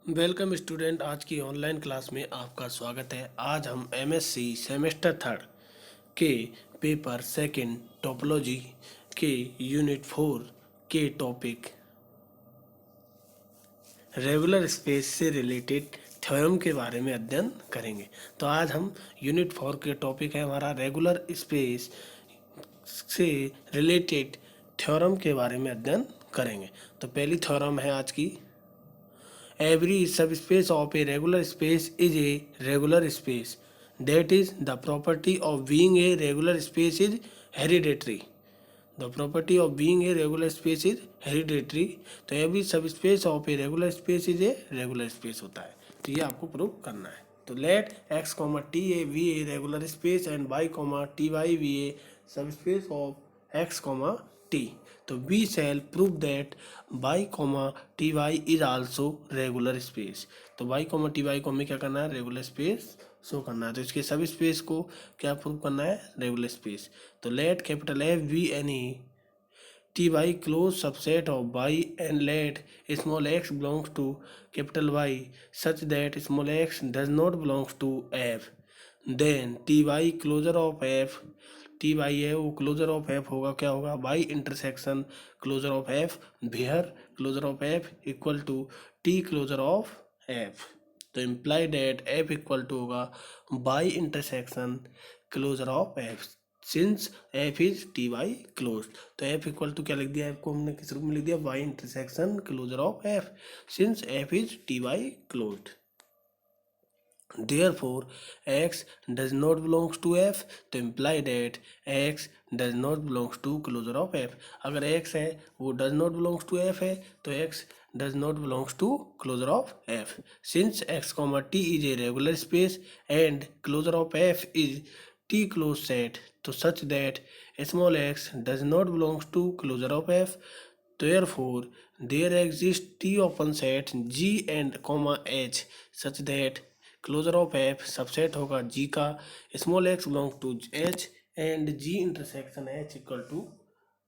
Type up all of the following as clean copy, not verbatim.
Welcome student, आज की online class में आपका स्वागत है। आज हम एमएससी सेमेस्टर थर्ड के पेपर सेकंड टोपोलॉजी के यूनिट 4 के टॉपिक रेगुलर स्पेस से रिलेटेड थ्योरम के बारे में अध्ययन करेंगे। तो आज हम यूनिट 4 के टॉपिक है हमारा रेगुलर स्पेस से रिलेटेड थ्योरम के बारे में अध्ययन करेंगे। तो पहली थ्योरम है आज की, every subspace of a regular space is a regular space. That is, the property of being a regular space is hereditary. The property of being a regular space is hereditary. तो every subspace of a regular space is a regular space होता है। तो ये आपको prove करना है। तो let x, t be a regular space and y, ty be a subspace of x, t. तो we shall prove that y, ty is also regular space. तो y, ty को हमें क्या करना है? रेगुलर स्पेस शो करना है। तो इसके सब स्पेस को क्या प्रूव करना है? Regular space. तो let capital F be any ty close subset of y and let small x belongs to capital Y such that small x does not belongs to f. Then ty closure of f, ty है वो closure of f होगा, क्या होगा? y intersection closure of f where closure of f equal to t closure of f. तो imply that f equal to होगा y intersection closure of f since f is T Y close. तो f equal to क्या लिख दिया? f को हमने किस रूप में लिख दिया? y intersection closure of f since f is T Y close. Therefore, x does not belongs to f, तो imply that x does not belongs to closure of f. अगर x है वो does not belongs to f है तो x does not belongs to closure of f. Since x, t is a regular space and closure of f is t closed set, तो such that small x does not belongs to closure of f. Therefore, there exists t open set g and h such that closure of F subset होगा G का, small X belong to H and G intersection H equal to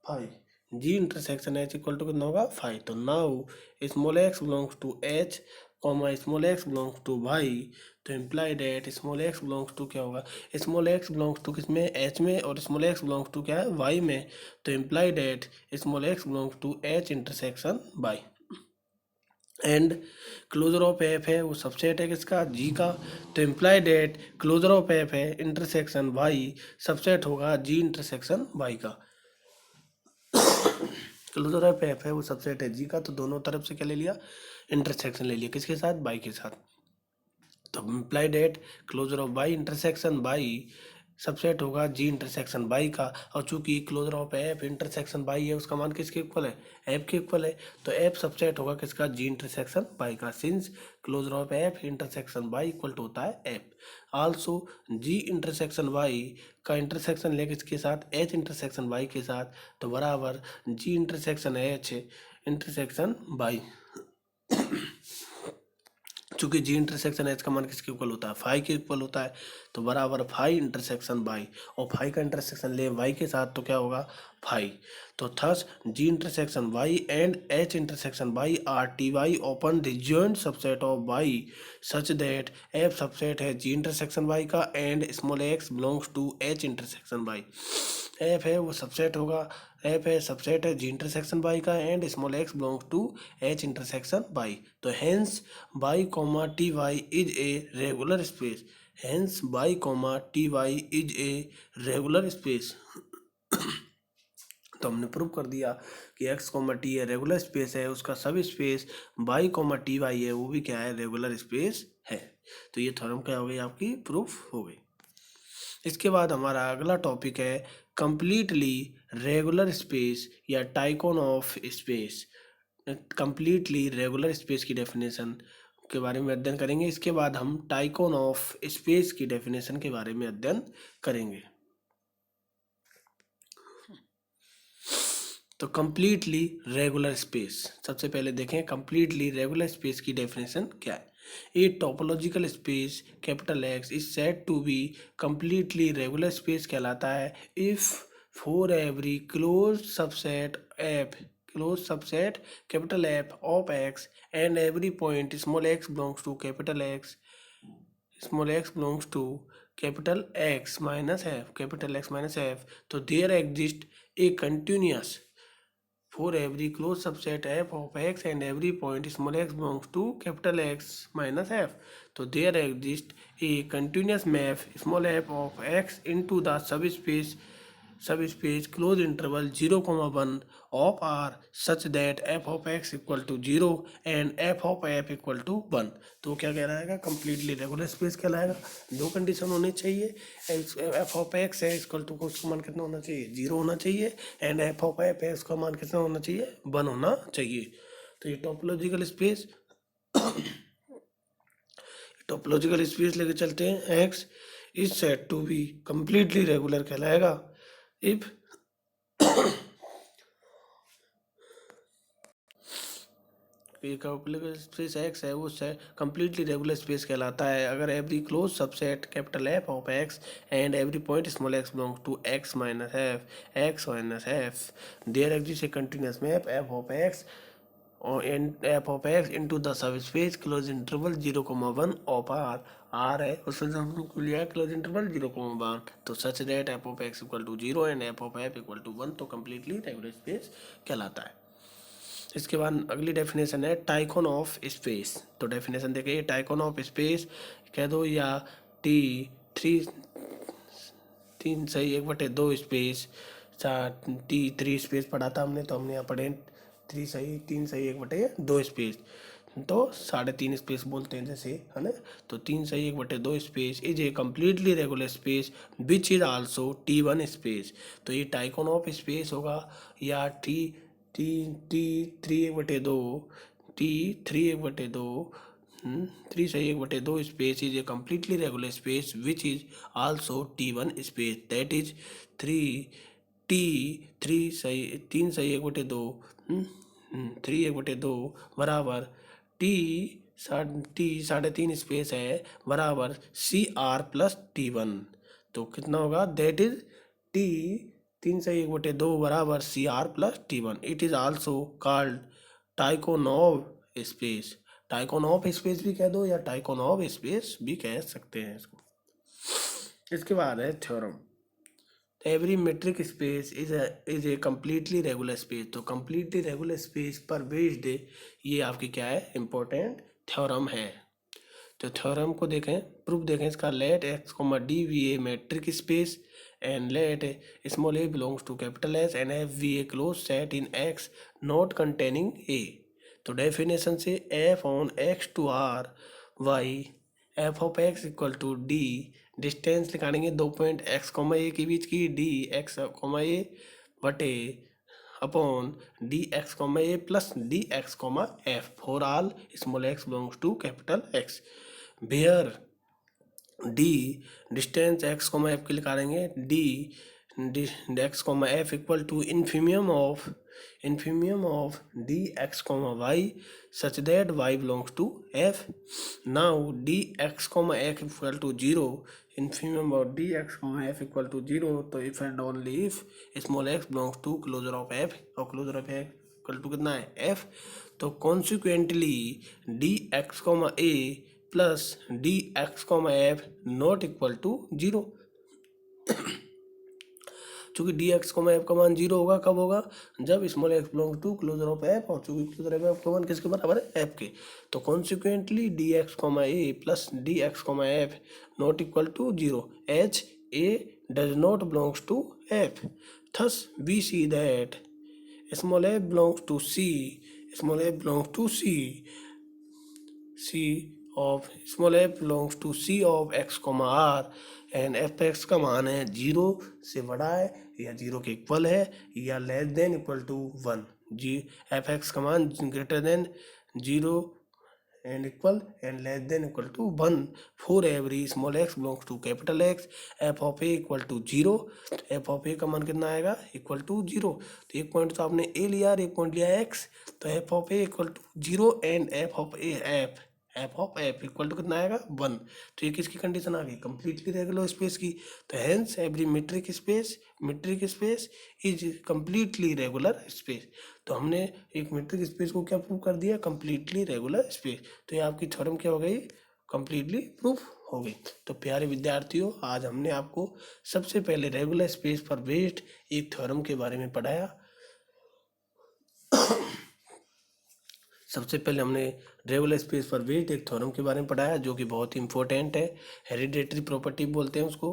5। G intersection H equal to कितना होगा? 5। तो now small X belongs to H comma small X belongs to Y. तो imply that small X belongs to क्या होगा? Small X belongs to किस में? H में, और स्मॉल एक्स बिलोंग्स टू क्या है? वाई में। तो imply that small X belongs to H intersection Y and closure of F है वो सबसेट है किसका? जी का। तो imply that closure of F है इंटरसेक्शन वाई सबसेट होगा जी इंटरसेक्शन वाई का। क्लोजर ऑफ एफ है वो सबसेट है जी का, तो दोनों तरफ से क्या ले लिया? इंटरसेक्शन ले लिया, किसके साथ? वाई के साथ। तो imply that closure of Y intersection Y subset होगा जी इंटरसेक्शन वाई का, और चूंकि closure of F intersection Y है उसका मान किसके इक्वल है? एफ के इक्वल है। तो एफ सबसेट होगा किसका? जी इंटरसेक्शन वाई का, since closure of F intersection Y equal to होता है F. Also G intersection Y का इंटरसेक्शन ले किसके साथ? एच इंटरसेक्शन वाई के साथ, तो बराबर G intersection H intersection Y. चूंकि जी इंटरसेक्शन एच का मान किसके इक्वल होता है? फाई के इक्वल होता है, तो बराबर फाई इंटरसेक्शन वाई, और फाई का इंटरसेक्शन ले वाई के साथ तो क्या होगा? फाई। तो thus G intersection Y and H intersection Y are T Y open disjoint subset of Y such that F subset है जी इंटरसेक्शन वाई का and small X belongs to H intersection Y. F है वो subset होगा, F है subset है G intersection Y का and small X belongs to H intersection Y. तो hence y, ty is a regular space. Hence y, ty is a regular space. तो हमने prove कर दिया कि x, t है रेगुलर स्पेस है, उसका सब स्पेस y, ty है वो भी क्या है? रेगुलर स्पेस है। तो ये थ्योरम क्या हो गई? आपकी प्रूफ हो गई। इसके बाद हमारा अगला टॉपिक है कंप्लीटली रेगुलर स्पेस या tycoon of space. Completely regular space की डेफिनेशन के बारे में अध्ययन करेंगे। इसके बाद हम टाइकोन ऑफ स्पेस की डेफिनेशन के बारे में अध्ययन करेंगे। तो कंप्लीटली रेगुलर स्पेस, सबसे पहले देखें कंप्लीटली रेगुलर स्पेस की डेफिनेशन क्या है। A topological space capital X is said to be completely regular space कहलाता है if for every close subset F, closed subset capital F of X and every point small x belongs to capital X, small x belongs to capital X minus F, capital X minus F. So there exists a continuous for every closed subset f of x and every point small x belongs to capital X minus f. So there exists a continuous map small f of x into the subspace closed interval 0, 1 of R such that f of x equal to 0 and f of f equal to 1. तो क्या कहलाएगा, completely regular space कहलाएगा. दो condition होनी चाहिए. F of x है equal to उसका मान कितना होना चाहिए, 0 होना चाहिए, एंड एफ ऑफ एफ है उसका मान कितना होना चाहिए, 1 होना चाहिए. तो ये टोपोलॉजिकल स्पेस लेके चलते हैं. X is said to be completely regular कहलाएगा इफ स्पेस एक्स है वो कंप्लीटली रेगुलर स्पेस कहलाता है अगर every close subset capital F of X and every point small X belongs to X minus F there exist a continuous map F of X और F of X into the subspace closed interval 0,1 of R. R है उसमें हमको लिया है closed interval 0,1. तो सच that F of X equal to 0 and F of F equal to 1. तो completely regular space कहलाता है. इसके बाद अगली डेफिनेशन है टाइकोन ऑफ स्पेस. तो डेफिनेशन देखिए, टाइकोन ऑफ स्पेस कह दो या टी 3/2 स्पेस, टी 3 स्पेस पढ़ा था हमने, तो हमने यहाँ पढ़े 3/2 स्पेस. तो 3.5 स्पेस बोलते हैं जैसे, है ना. तो 3/2 space is a completely regular space which is also T1 space. तो ये टाइकोन ऑफ स्पेस होगा या T 3/2 space is a completely regular space which is also T1 space. That is 3/2 बराबर टी 3.5 स्पेस है बराबर CR प्लस T1. तो कितना होगा, दैट इज टी 3/2 बराबर CR plus T1. It is also called Tychonoff space. Tychonoff space भी कह दो या टाइकोनॉव स्पेस भी कह सकते हैं इसको. इसके बाद है theorem. Every metric space is a completely regular space. तो कम्प्लीटली रेगुलर स्पेस पर बेस्ड ये आपकी क्या है, इंपॉर्टेंट थ्योरम है. तो थ्योरम को देखें, प्रूफ देखें इसका. Let X D be a metric space and let small a belongs to capital S and f be a closed set in X not containing A. तो डेफिनेशन से f on x to r y f of x equal to d distance निकालेंगे 2 point x, a के बीच की d x, a बटे upon D X, a plus D X, f for all small x belongs to capital X. Where D distance X comma F के लिए निकालेंगे D X comma F equal to infimum of D X comma Y such that Y belongs to F. Now D X comma F equal to 0, infimum of D X comma F equal to 0. तो if and only if small X belongs to closure of F, और closure of F equal to कितना है, F. तो consequently D X comma A plus D X comma F not equal to 0. चूंकि D X comma F का मान 0 होगा, कब होगा, जब small X belong to closure of F, और चूंकि क्लोजर ऑफ एफ का मान किसके बराबर है, एफ के. तो consequently D X comma A plus D X comma F not equal to 0 H A does not belongs to F. Thus we see that small F belongs to C, small F belongs to C of small f belongs to C of x, R and f(x) का मान है 0 से बड़ा है या 0 के equal है या less than equal to 1. f(x) का मान greater than 0 and equal and less than equal to 1 for every small x belongs to capital X. f of a equal to 0, f of a का मान कितना आएगा, equal to 0. तो एक point तो आपने a लिया और एक पॉइंट लिया x. तो f of a equal to 0 and f of f equal to कितना आएगा, 1. तो ये किसकी कंडीशन आ गई, कंप्लीटली रेगुलर स्पेस की. तो hence every metric space is completely regular space. तो हमने एक मीट्रिक स्पेस को क्या प्रूव कर दिया, कंप्लीटली रेगुलर स्पेस। तो ये आपकी थ्योरम क्या हो गई, कंप्लीटली प्रूफ हो गई। तो प्यारे विद्यार्थियों, आज हमने आपको सबसे पहले रेगुलर स्पेस पर बेस्ड एक थ्योरम के बारे में पढ़ाया। सबसे पहले हमने रेगुलर स्पेस पर बेस्ड एक थ्योरम के बारे में पढ़ाया जो कि बहुत ही इंपॉर्टेंट है। हेरिडेटरी प्रॉपर्टी बोलते हैं उसको,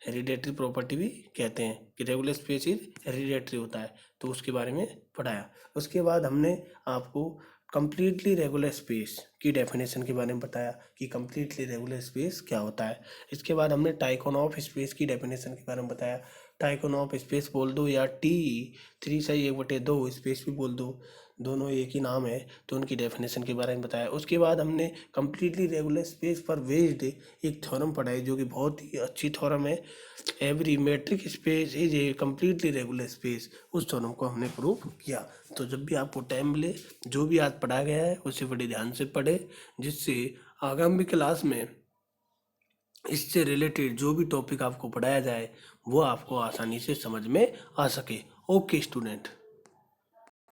हेरिडेटरी प्रॉपर्टी भी कहते हैं कि रेगुलर स्पेस इज हेरिडेटरी होता है, तो उसके बारे में पढ़ाया। उसके बाद हमने आपको कंप्लीटली रेगुलर स्पेस की डेफिनेशन के बारे में बताया कि कंप्लीटली रेगुलर स्पेस क्या होता है। इसके बाद हमने टाइकोन ऑफ स्पेस की डेफिनेशन के बारे में बताया। टाइकोन ऑफ स्पेस बोल दो या T3/1/2 स्पेस भी बोल दो, दोनों एक ही नाम है, तो उनकी डेफिनेशन के बारे में बताया। उसके बाद हमने कंप्लीटली रेगुलर स्पेस पर बेस्ड एक थ्योरम पढ़ाई जो कि बहुत ही अच्छी थ्योरम है, every metric space is a completely regular space. उस थ्योरम को हमने प्रूव किया। तो जब भी आपको टाइम मिले, जो भी आज पढ़ा गया है उसे बड़े ध्यान से पढ़े, जिससे आगामी क्लास में इससे रिलेटेड जो भी टॉपिक आपको पढ़ाया जाए वो आपको आसानी से समझ में आ सके। Okay student.